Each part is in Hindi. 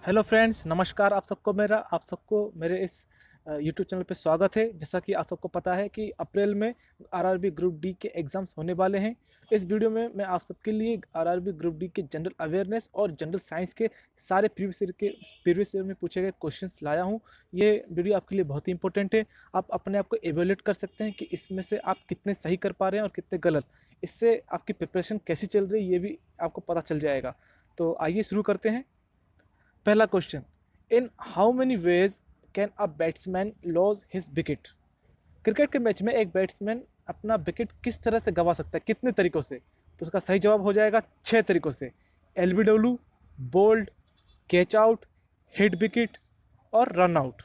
हेलो फ्रेंड्स, नमस्कार। आप सबको मेरे इस यूट्यूब चैनल पे स्वागत है। जैसा कि आप सबको पता है कि अप्रैल में आरआरबी ग्रुप डी के एग्ज़ाम्स होने वाले हैं। इस वीडियो में मैं आप सबके लिए आरआरबी ग्रुप डी के जनरल अवेयरनेस और जनरल साइंस के सारे प्रीवियस ईयर में पूछे गए क्वेश्चंस लाया हूँ। ये वीडियो आपके लिए बहुत ही इंपॉर्टेंट है। आप अपने आप को एवेल्यूएट कर सकते हैं कि इसमें से आप कितने सही कर पा रहे हैं और कितने गलत। इससे आपकी प्रिपरेशन कैसी चल रही है ये भी आपको पता चल जाएगा। तो आइए शुरू करते हैं। पहला question, in how many ways can a batsman loss his wicket. Cricket के मैच में एक बैट्समैन अपना विकेट किस तरह से गंवा सकता है, कितने तरीकों से? तो उसका सही जवाब हो जाएगा 6 तरीकों से। LBW, bowled, catch out, hit wicket और रन आउट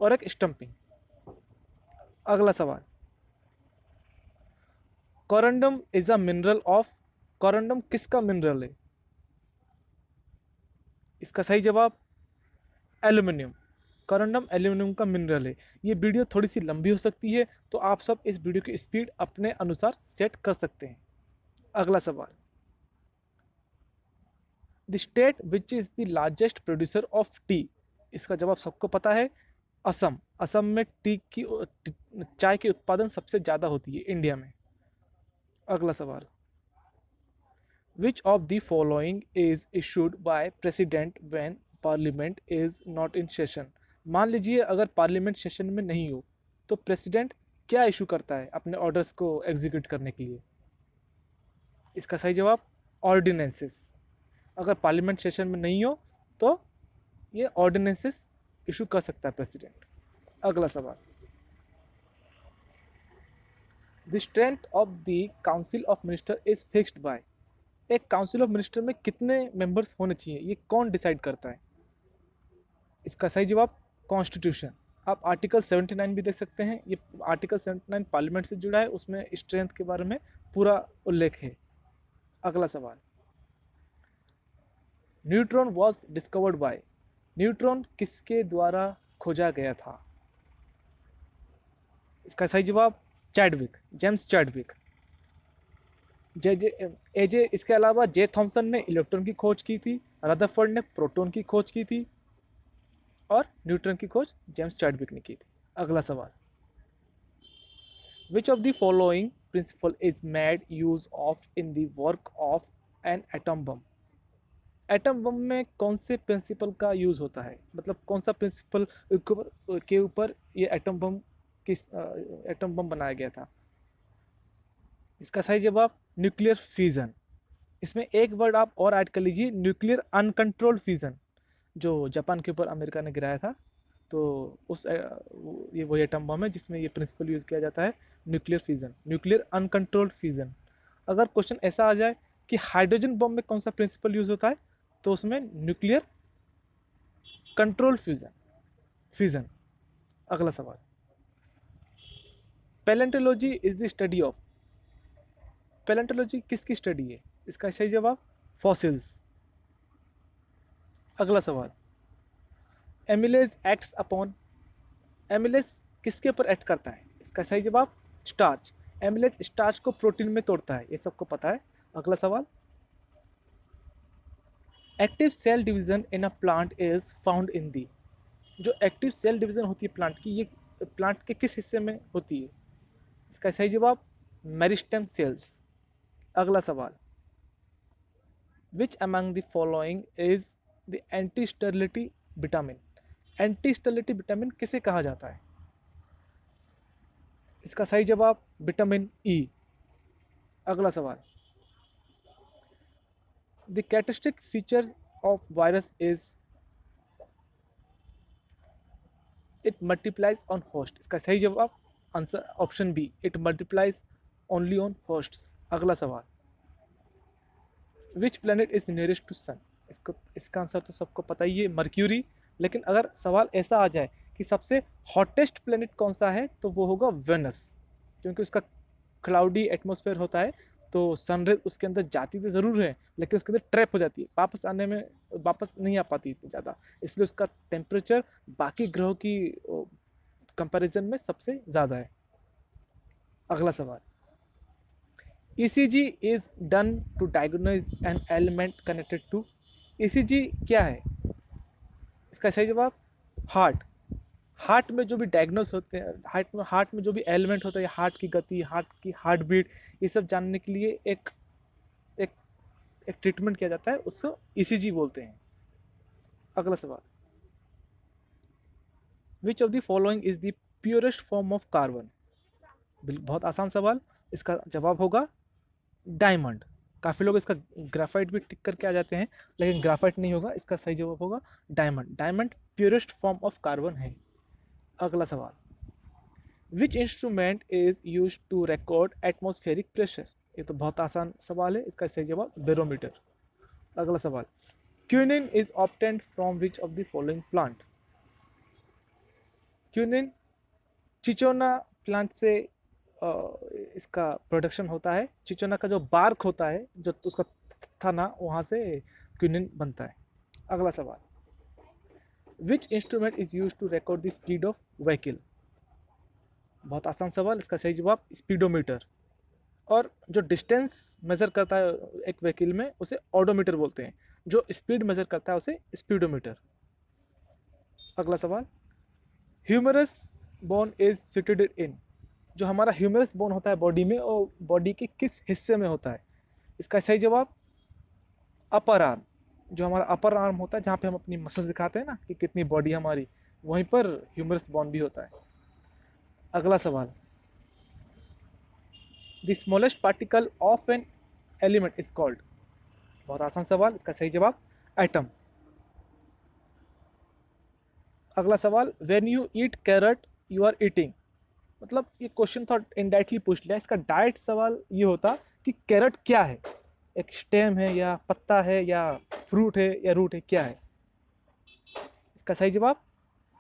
और एक स्टंपिंग। अगला सवाल, corundum is a mineral of. Corundum किसका मिनरल है? इसका सही जवाब एल्यूमिनियम। करंडम एल्यूमिनियम का मिनरल है। ये वीडियो थोड़ी सी लंबी हो सकती है, तो आप सब इस वीडियो की स्पीड अपने अनुसार सेट कर सकते हैं। अगला सवाल, the state which is the largest producer of T. इसका जवाब सबको पता है, असम। असम में चाय की उत्पादन सबसे ज़्यादा होती है इंडिया में। अगला सवाल, which of the following is issued by president when parliament is not in session. मान लीजिए अगर पार्लियामेंट सेशन में नहीं हो तो प्रेसिडेंट क्या इशू करता है अपने ऑर्डर्स को एग्जीक्यूट करने के लिए? इसका सही जवाब ऑर्डिनेंसेस। अगर पार्लियामेंट सेशन में नहीं हो तो ये ऑर्डिनेंसेस इशू कर सकता है प्रेसिडेंट। अगला सवाल, the strength of the council of minister is fixed by. एक काउंसिल ऑफ मिनिस्टर में कितने मेंबर्स होने चाहिए, ये कौन डिसाइड करता है? इसका सही जवाब कॉन्स्टिट्यूशन। आप आर्टिकल 79 भी देख सकते हैं। ये आर्टिकल 79 पार्लियामेंट से जुड़ा है, उसमें स्ट्रेंथ के बारे में पूरा उल्लेख है। अगला सवाल, neutron was discovered by. Neutron किसके द्वारा खोजा गया था? इसका सही जवाब चैडविक, जेम्स चैडविक। जे जे एजे इसके अलावा जे थॉमसन ने इलेक्ट्रॉन की खोज की थी, रदरफोर्ड ने प्रोटॉन की खोज की थी और न्यूट्रॉन की खोज जेम्स चैडविक ने की थी। अगला सवाल, which of the following principle is made use of in the work of an atom bomb. Atom bomb में कौन से प्रिंसिपल का यूज होता है, मतलब कौन सा प्रिंसिपल के ऊपर ये एटम बम बनाया गया था? इसका सही जवाब न्यूक्लियर फ्यूजन। इसमें एक वर्ड आप और ऐड कर लीजिए, न्यूक्लियर अनकंट्रोल्ड फ्यूजन। जो जापान के ऊपर अमेरिका ने गिराया था, तो ये वही एटम बम है जिसमें ये प्रिंसिपल यूज़ किया जाता है, nuclear fusion, nuclear uncontrolled fusion. अगर क्वेश्चन ऐसा आ जाए कि हाइड्रोजन बम में कौन सा प्रिंसिपल यूज़ होता है, तो उसमें न्यूक्लियर कंट्रोल फ्यूजन। अगला सवाल, palaeontology is the study of. Palaeontology किसकी स्टडी है? इसका सही जवाब फॉसिल्स। अगला सवाल, एमिलेज एक्ट्स अपॉन। एमिलेज किसके ऊपर एक्ट करता है? इसका सही जवाब स्टार्च। एमिलेज स्टार्च को प्रोटीन में तोड़ता है, ये सबको पता है। अगला सवाल, active cell division in a plant is found in the. जो एक्टिव सेल डिवीजन होती है प्लांट की, ये प्लांट के किस हिस्से में होती है? इसका सही जवाब मेरिस्टेम सेल्स। अगला सवाल, which among the following is the anti sterility vitamin. Anti sterility vitamin किसे कहा जाता है? इसका सही जवाब विटामिन ई। अगला सवाल, the characteristic features of virus is it multiplies on host. इसका सही जवाब answer option B, it multiplies only on hosts. अगला सवाल, which planet is nearest to sun. इसका आंसर तो सबको पता ही है, मर्क्यूरी। लेकिन अगर सवाल ऐसा आ जाए कि सबसे हॉटेस्ट प्लेनेट कौन सा है, तो वो होगा वेनस, क्योंकि उसका क्लाउडी एटमॉस्फेयर होता है, तो सनरेज उसके अंदर जाती तो ज़रूर है लेकिन उसके अंदर ट्रैप हो जाती है, वापस नहीं आ पाती इतनी ज़्यादा, इसलिए उसका टेम्परेचर बाकी ग्रहों की कंपैरिजन में सबसे ज़्यादा है। अगला सवाल, ECG is done to diagnose an element connected to. ECG क्या है? इसका सही जवाब हार्ट। हार्ट में जो भी डायग्नोस होते हैं, हार्ट में जो भी एलिमेंट होता है, हार्ट की गति, हार्ट की हार्ट बीट, ये सब जानने के लिए एक एक एक ट्रीटमेंट किया जाता है, उसको ईसीजी बोलते हैं। अगला सवाल, which of the following is the purest form of carbon? बहुत आसान सवाल, इसका जवाब होगा डायमंड। काफ़ी लोग इसका ग्राफाइट भी टिक करके आ जाते हैं, लेकिन ग्राफाइट नहीं होगा, इसका सही जवाब होगा diamond. Diamond purest form of carbon है। अगला सवाल, which instrument is use to record atmospheric pressure? ये तो बहुत आसान सवाल है, इसका सही जवाब बैरोमीटर। अगला सवाल, quinine is obtained from which of the following plant? Quinine cinchona plant से इसका प्रोडक्शन होता है। चिचोना का जो बार्क होता है, जो उसका थाना, वहाँ से क्विनिन बनता है। अगला सवाल, which instrument is use to record the speed of vehicle? बहुत आसान सवाल, इसका सही जवाब स्पीडोमीटर। और जो डिस्टेंस मेजर करता है एक व्हीकल में, उसे ऑडोमीटर बोलते हैं। जो स्पीड मेजर करता है उसे स्पीडोमीटर। अगला सवाल, humerus bone is situated in? जो हमारा ह्यूमरस बोन होता है बॉडी में, और बॉडी के किस हिस्से में होता है? इसका सही जवाब अपर आर्म। जो हमारा अपर आर्म होता है, जहाँ पे हम अपनी मसल्स दिखाते हैं ना कि कितनी बॉडी हमारी, वहीं पर ह्यूमरस बोन भी होता है। अगला सवाल, the smallest particle of an element is called? बहुत आसान सवाल, इसका सही जवाब एटम। अगला सवाल, when you eat carrot you are eating? मतलब ये क्वेश्चन थोड़ा इनडायरेक्टली पूछ लिया। इसका डायरेक्ट सवाल ये होता कि कैरेट क्या है? एक स्टेम है, या पत्ता है, या फ्रूट है, या रूट है, क्या है? इसका सही जवाब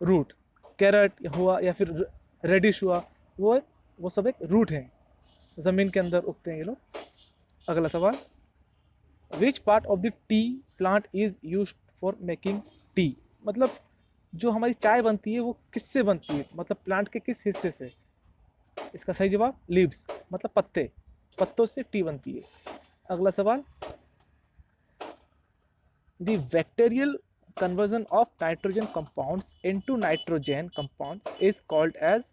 रूट। कैरेट हुआ या फिर रेडिश हुआ, वो सब एक रूट है, ज़मीन के अंदर उगते हैं ये लोग। अगला सवाल, which part of the T plant is use for making tea? मतलब जो हमारी चाय बनती है वो किससे बनती है, मतलब प्लांट के किस हिस्से से? इसका सही जवाब लीव्स, मतलब पत्ते, पत्तों से टी बनती है। अगला सवाल, the bacterial conversion of nitrogen compounds into nitrogen compounds is called as,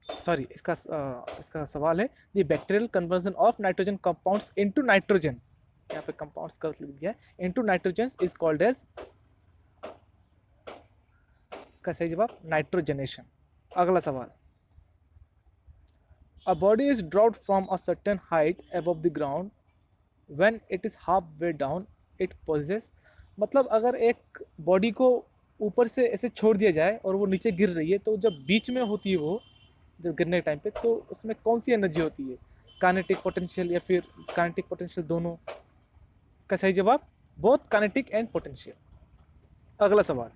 sorry, इसका सवाल है, the bacterial conversion of nitrogen compounds into nitrogen, यहाँ पे कंपाउंड्स का लिख दिया है, into nitrogen is called as, इसका सही जवाब नाइट्रोजनेशन। अगला सवाल, a body is dropped from a certain height above the ground when it is half way down it possess? मतलब अगर एक बॉडी को ऊपर से ऐसे छोड़ दिया जाए और वो नीचे गिर रही है, तो जब बीच में होती है वो, जब गिरने के टाइम पे, तो उसमें कौन सी एनर्जी होती है? काइनेटिक पोटेंशियल या फिर काइनेटिक पोटेंशियल, दोनों? इसका सही जवाब बोथ काइनेटिक एंड पोटेंशियल। अगला सवाल,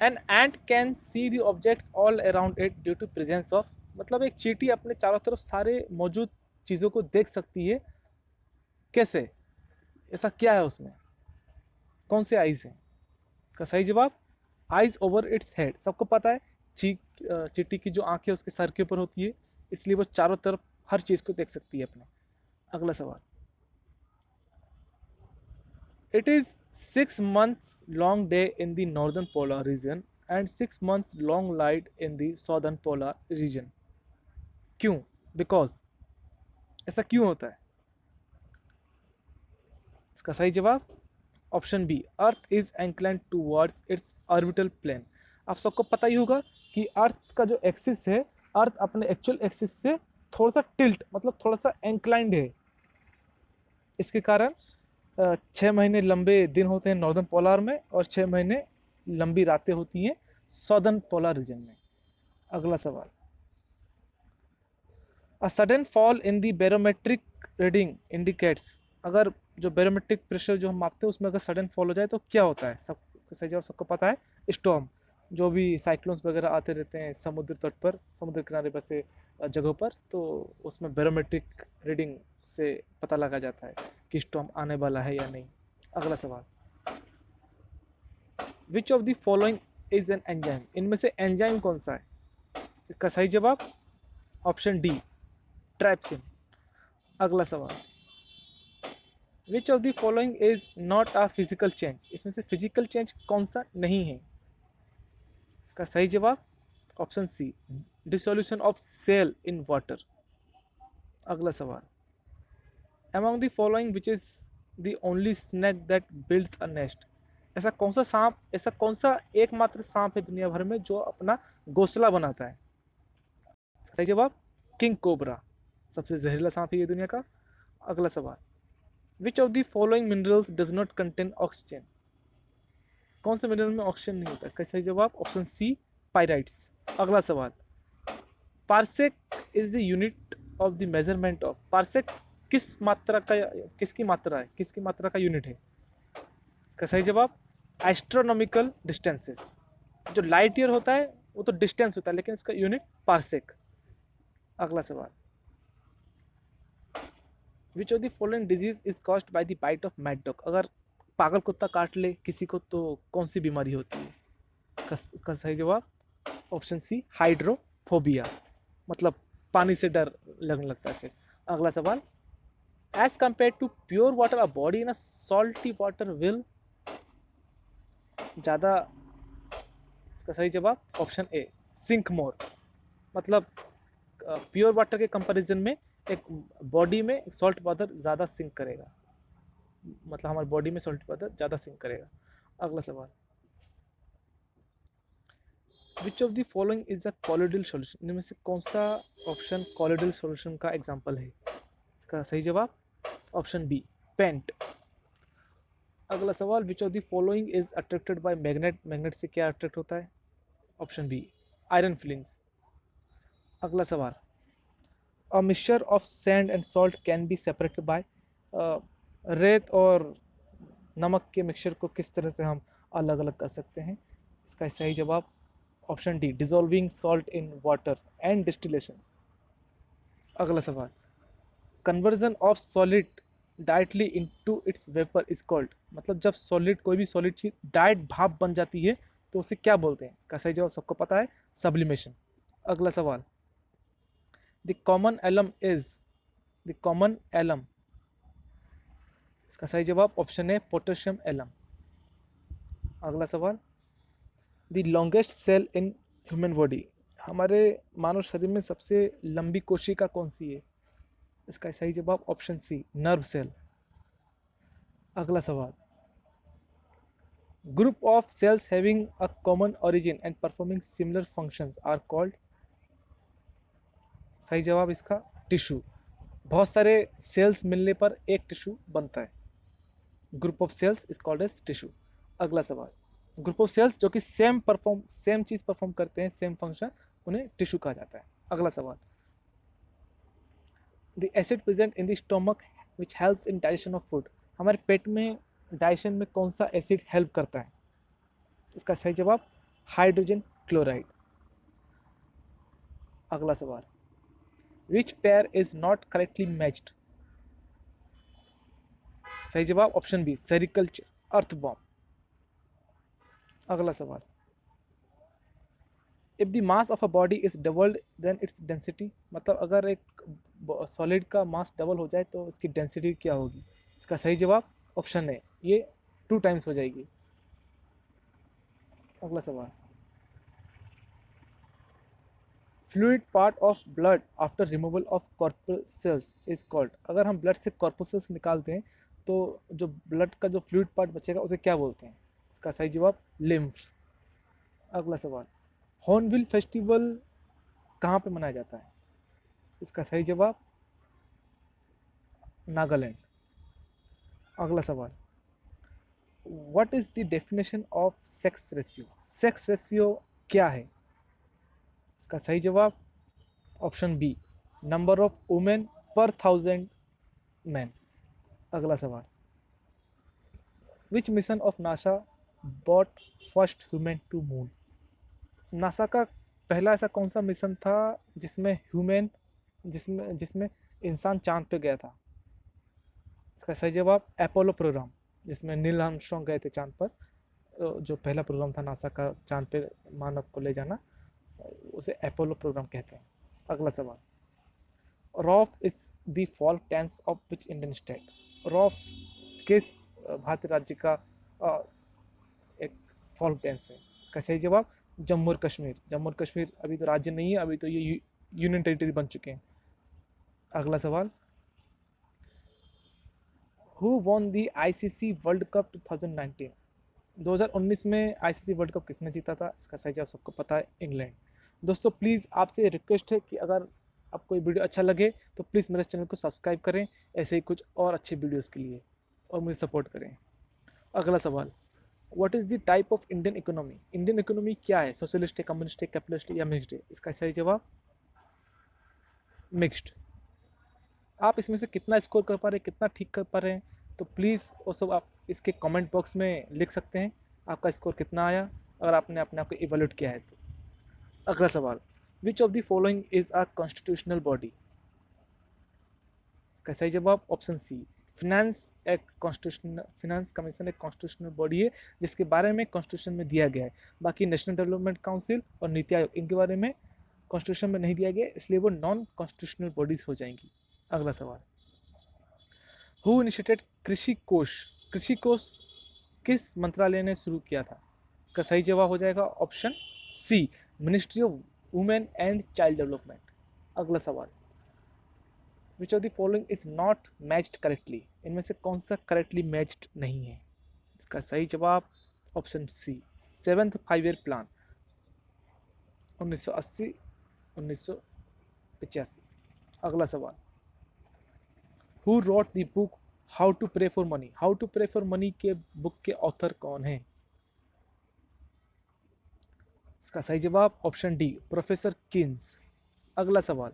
an ant can see the objects all around it due to presence of? मतलब एक चींटी अपने चारों तरफ सारे मौजूद चीज़ों को देख सकती है, कैसे? ऐसा क्या है उसमें? कौन से आइज हैं? का सही जवाब आइज ओवर इट्स हेड। सबको पता है चींटी की जो आंखें उसके सर के ऊपर होती है, इसलिए वो चारों तरफ हर चीज़ को देख सकती है अपने। अगला सवाल, it is 6 months long day in the northern polar region and 6 months long light in the southern polar region. क्यों? बिकॉज, ऐसा क्यों होता है? इसका सही जवाब option B, Earth is inclined towards its orbital plane. आप सबको पता ही होगा कि अर्थ का जो एक्सिस है, अर्थ अपने एक्चुअल एक्सिस से थोड़ा सा टिल्ट, मतलब थोड़ा सा इंक्लाइंड है। इसके कारण 6 महीने लंबे दिन होते हैं नॉर्दर्न पोलर में, और 6 महीने लंबी रातें होती हैं सदर्न पोलर रीजन में। अगला सवाल, a sudden fall in the barometric reading indicates? अगर जो बैरोमेट्रिक प्रेशर जो हम मापते हैं उसमें अगर सडन फॉल हो जाए तो क्या होता है? सब सही जवाब सबको पता है, स्टॉर्म। जो भी साइक्लोन्स वगैरह आते रहते हैं समुद्र तट पर, समुद्र किनारे बसे जगहों पर, तो उसमें बैरोमेट्रिक रीडिंग से पता लगा जाता है कि स्टॉर्म आने वाला है या नहीं। अगला सवाल, which of the following is an enzyme? इनमें से एंजाइम कौन सा है? इसका सही जवाब ऑप्शन डी, ट्राइप्सिन। अगला सवाल, which of the following is not a physical change, इसमें से फिजिकल चेंज कौन सा नहीं है? इसका सही जवाब option C, dissolution of cell in water. अगला सवाल, among the following which is the only snake that builds a nest, ऐसा कौन सा सांप, ऐसा कौन सा एकमात्र सांप है दुनिया भर में जो अपना घोंसला बनाता है? सही जवाब किंग कोबरा, सबसे जहरीला सांप है ये दुनिया का। अगला सवाल, which of the following minerals does not contain oxygen, कौन से मिनरल में ऑक्सीजन नहीं होता? इसका सही जवाब ऑप्शन सी, पाइराइट्स। अगला सवाल, parsec is the unit of the measurement of, parsec किस मात्रा का, किसकी मात्रा है, किसकी मात्रा का यूनिट है? इसका सही जवाब एस्ट्रोनॉमिकल डिस्टेंसेस। जो लाइट ईयर होता है वो तो डिस्टेंस होता है, लेकिन इसका यूनिट पार्सेक। अगला सवाल, which of the following disease is caused by the bite of mad dog, अगर पागल कुत्ता काट ले किसी को तो कौन सी बीमारी होती है? इसका सही जवाब ऑप्शन सी, हाइड्रोफोबिया, मतलब पानी से डर लगने लगता है फिर। अगला सवाल, as compare to pure water a body in a salty water will, ज़्यादा, इसका सही जवाब ऑप्शन ए, सिंक मोर, मतलब प्योर वाटर के कंपैरिजन में एक बॉडी में सॉल्ट वाटर ज़्यादा सिंक करेगा, मतलब हमारी बॉडी में सॉल्ट वाटर ज़्यादा सिंक करेगा। अगला सवाल, which of the following is a colloidal solution, इनमें से कौन सा ऑप्शन कॉलोइडल सॉल्यूशन का एग्जांपल है? इसका सही जवाब ऑप्शन बी, पेंट। अगला सवाल, which of the following is attracted by magnet, magnet से क्या अट्रैक्ट होता है? Option B, iron filings. अगला सवाल, a mixture of sand and salt can be separated by, रेत और नमक के मिक्सचर को किस तरह से हम अलग अलग कर सकते हैं? इसका सही जवाब option D, dissolving salt in water and distillation. अगला सवाल, conversion of solid directly into its vapour is called, मतलब जब सॉलिड, कोई भी सॉलिड चीज डायरेक्ट भाप बन जाती है तो उसे क्या बोलते हैं? इसका सही जवाब सबको पता है, सब्लिमेशन। अगला सवाल, the common alum is, the common alum, इसका सही जवाब ऑप्शन है, पोटेशियम एलम। अगला सवाल, the longest cell in human body, हमारे मानव शरीर में सबसे लंबी कोशिका कौन सी है? इसका सही जवाब ऑप्शन सी, नर्व सेल। अगला सवाल, group of cells having a common origin and performing similar functions are called, सही जवाब इसका टिश्यू, बहुत सारे सेल्स मिलने पर एक टिश्यू बनता है, group of cells is called as tissue. अगला सवाल, ग्रुप ऑफ सेल्स जो कि सेम चीज परफॉर्म करते हैं, सेम फंक्शन, उन्हें टिश्यू कहा जाता है। अगला सवाल, the acid present in the stomach which helps in digestion of food, हमारे पेट में डाइजेशन में कौन सा एसिड हेल्प करता है? इसका सही जवाब हाइड्रोजन क्लोराइड। अगला सवाल, which pair is not correctly matched, सही जवाब ऑप्शन बी, सेरिकल्चर अर्थबॉम्ब। अगला सवाल, if the mass of a body is doubled then its density, मतलब अगर एक सॉलिड का मास डबल हो जाए तो इसकी डेंसिटी क्या होगी? इसका सही जवाब ऑप्शन है, ये 2 टाइम्स हो जाएगी। अगला सवाल, fluid part of blood after removal of corpuscles is called, अगर हम ब्लड से कॉर्पसेल्स निकालते हैं तो जो ब्लड का जो फ्लूइड पार्ट बचेगा उसे क्या बोलते हैं? इसका सही जवाब लिम्फ। अगला सवाल, हॉर्नबिल फेस्टिवल कहाँ पे मनाया जाता है? इसका सही जवाब नागालैंड। अगला सवाल, what is the definition of sex ratio, sex ratio क्या है? इसका सही जवाब option B, number of women per 1000 man. अगला सवाल, which mission of NASA brought first human to moon, NASA का पहला ऐसा कौन सा मिशन था जिसमें ह्यूमन, जिसमें जिसमें इंसान चांद पे गया था? इसका सही जवाब अपोलो प्रोग्राम, जिसमें नील आर्मस्ट्रॉन्ग गए थे चांद पर, जो पहला प्रोग्राम था नासा का चांद पे मानव को ले जाना, उसे अपोलो प्रोग्राम कहते हैं। अगला सवाल, Rouf is the folk dance of which Indian state, Rouf किस भारतीय राज्य का एक फोक डांस है? इसका सही जवाब जम्मू और कश्मीर। जम्मू और कश्मीर अभी तो राज्य नहीं है, अभी तो ये यूनियन टेरिटरी बन चुके हैं। अगला सवाल, who won the ICC world cup 2019? 2019 में आईसीसी वर्ल्ड कप किसने जीता था? इसका सही जवाब सबको पता है, इंग्लैंड। दोस्तों प्लीज़ आपसे रिक्वेस्ट है कि अगर आपको ये वीडियो अच्छा लगे तो प्लीज़ मेरे चैनल को सब्सक्राइब करें ऐसे ही कुछ और अच्छे वीडियोस के लिए, और मुझे सपोर्ट करें। अगला सवाल, what is the type of Indian economy? Indian economy क्या है? सोशलिस्ट है, कम्युनिस्ट है, कैपिटलिस्ट या मिक्स्ड है? इसका सही जवाब मिक्स्ड। आप इसमें से कितना स्कोर कर पा रहे हैं, कितना ठीक कर पा रहे हैं, तो प्लीज़ वो सब आप इसके कमेंट बॉक्स में लिख सकते हैं आपका स्कोर कितना आया, अगर आपने अपने आप को इवैल्यूएट किया है तो। अगला सवाल, which of the following is a constitutional body? इसका सही जवाब ऑप्शन सी, फिनेंस कमीशन एक कॉन्स्टिट्यूशनल बॉडी है जिसके बारे में कॉन्स्टिट्यूशन में दिया गया है। बाकी नेशनल डेवलपमेंट काउंसिल और नीति आयोग इनके बारे में कॉन्स्टिट्यूशन में नहीं दिया गया, इसलिए वो नॉन कॉन्स्टिट्यूशनल बॉडीज हो जाएंगी। अगला सवाल, हु इनिशिएटेड कृषि कोष? कृषि कोष किस मंत्रालय ने शुरू किया था? इसका सही जवाब हो जाएगा option C, ministry of women and child development. अगला सवाल, which of the following is not matched correctly? इनमें से कौन सा करेक्टली मैच्ड नहीं है? इसका सही जवाब ऑप्शन सी, 7th 5-year प्लान 1980 1985। अगला सवाल, who wrote the book how to pray for money? How to pray for money के बुक के ऑथर कौन है? इसका सही जवाब ऑप्शन डी, प्रोफेसर किन्स। अगला सवाल,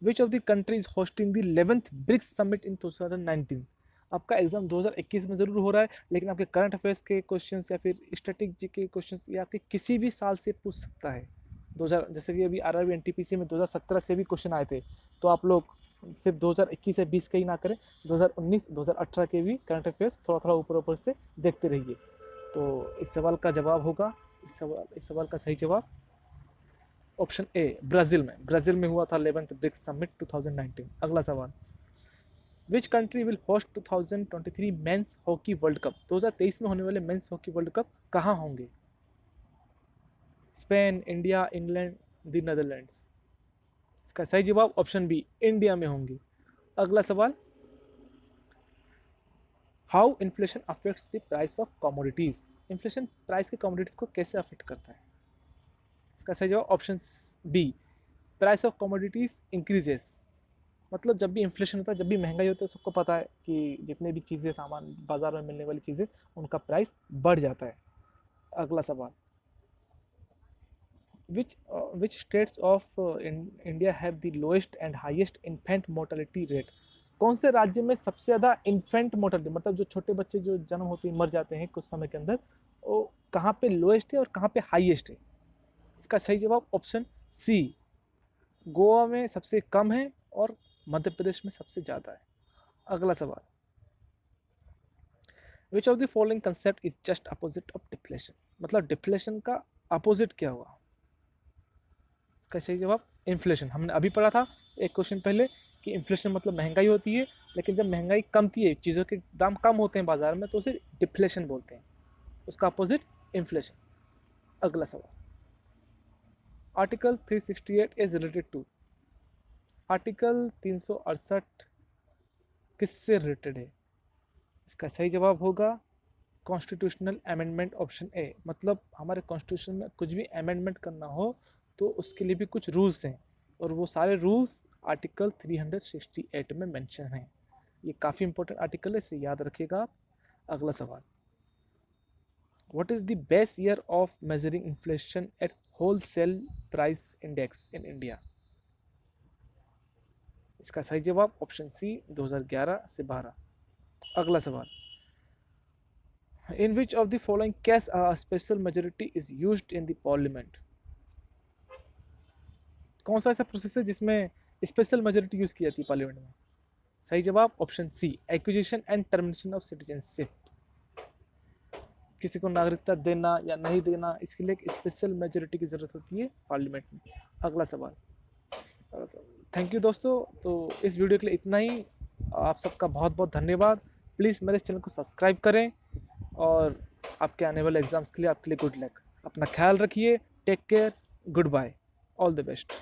which of the countries hosting the 11th BRICS summit in 2019? आपका एग्जाम 2021 में ज़रूर हो रहा है, लेकिन आपके करंट अफेयर्स के क्वेश्चंस या फिर स्टैटिक के क्वेश्चंस या आपके किसी भी साल से पूछ सकता है। 2000 जैसे कि अभी आरआरबी एनटीपीसी में 2017 से भी क्वेश्चन आए थे, तो आप लोग सिर्फ 2021 या 20 के ही ना करें, 2019 2018 के भी करंट अफेयर्स थोड़ा थोड़ा ऊपर ऊपर से देखते रहिए। तो इस सवाल का जवाब होगा, इस सवाल का सही जवाब ऑप्शन ए, ब्राज़ील में हुआ था 11th ब्रिक्स समिट 2019। अगला सवाल, which country will host 2023 men's hockey world cup? 2023 में होने वाले मेंस हॉकी वर्ल्ड कप कहाँ होंगे? Spain, India, England, the Netherlands. इसका सही जवाब ऑप्शन बी, इंडिया में होंगे। अगला सवाल, how inflation affects the price of commodities? Inflation price के कमोडिटीज को कैसे अफेक्ट करता है? इसका सही जवाब option B, price of commodities increases. मतलब जब भी इन्फ्लेशन होता है, जब भी महंगाई होता है, सबको पता है कि जितने भी चीज़ें सामान बाजार में मिलने वाली चीज़ें उनका प्राइस बढ़ जाता है। अगला सवाल, which states of India have the lowest and highest infant mortality rate? कौन से राज्य में सबसे ज़्यादा इन्फेंट मोर्टेलिटी, मतलब जो छोटे बच्चे जो जन्म होते ही मर जाते हैं कुछ समय के अंदर, वो कहाँ पे लोएस्ट है और कहाँ पे हाईएस्ट है? इसका सही जवाब ऑप्शन सी, गोवा में सबसे कम है और मध्य प्रदेश में सबसे ज़्यादा है। अगला सवाल, which of the following concept is just opposite of deflation? मतलब डिफ्लेशन का अपोजिट क्या हुआ? इसका सही जवाब इन्फ्लेशन। हमने अभी पढ़ा था एक क्वेश्चन पहले कि इन्फ्लेशन मतलब महंगाई होती है, लेकिन जब महंगाई कमती है, चीज़ों के दाम कम होते हैं बाजार में, तो उसे डिफ्लेशन बोलते हैं। उसका अपोजिट इन्फ्लेशन। अगला सवाल, article 368 is related to? Article 368 किससे रिलेटेड है? इसका सही जवाब होगा कॉन्स्टिट्यूशनल अमेंडमेंट ऑप्शन ए। मतलब हमारे कॉन्स्टिट्यूशन में कुछ भी अमेंडमेंट करना हो तो उसके लिए भी कुछ रूल्स हैं, और वो सारे रूल्स आर्टिकल 368 में मेंशन हैं। ये काफ़ी इंपॉर्टेंट आर्टिकल है, इसे याद रखिएगा आप। अगला सवाल, what is the best year of measuring inflation eight wholesale price index in India? इसका सही जवाब ऑप्शन सी, 2011 से 12। अगला सवाल, in which of the following case a special majority is used in the parliament? कौन सा ऐसा प्रोसेस है जिसमें स्पेशल मेजोरिटी यूज की जाती है पार्लियामेंट में? सही जवाब option C, acquisition and termination of citizenship. किसी को नागरिकता देना या नहीं देना, इसके लिए एक स्पेशल मेजोरिटी की जरूरत होती है पार्लियामेंट में। अगला सवाल, थैंक यू दोस्तों। तो इस वीडियो के लिए इतना ही। आप सबका बहुत बहुत धन्यवाद। प्लीज़ मेरे इस चैनल को सब्सक्राइब करें और आपके आने वाले एग्ज़ाम्स के लिए आपके लिए गुड लक। अपना ख्याल रखिए, take care, good bye, all the best.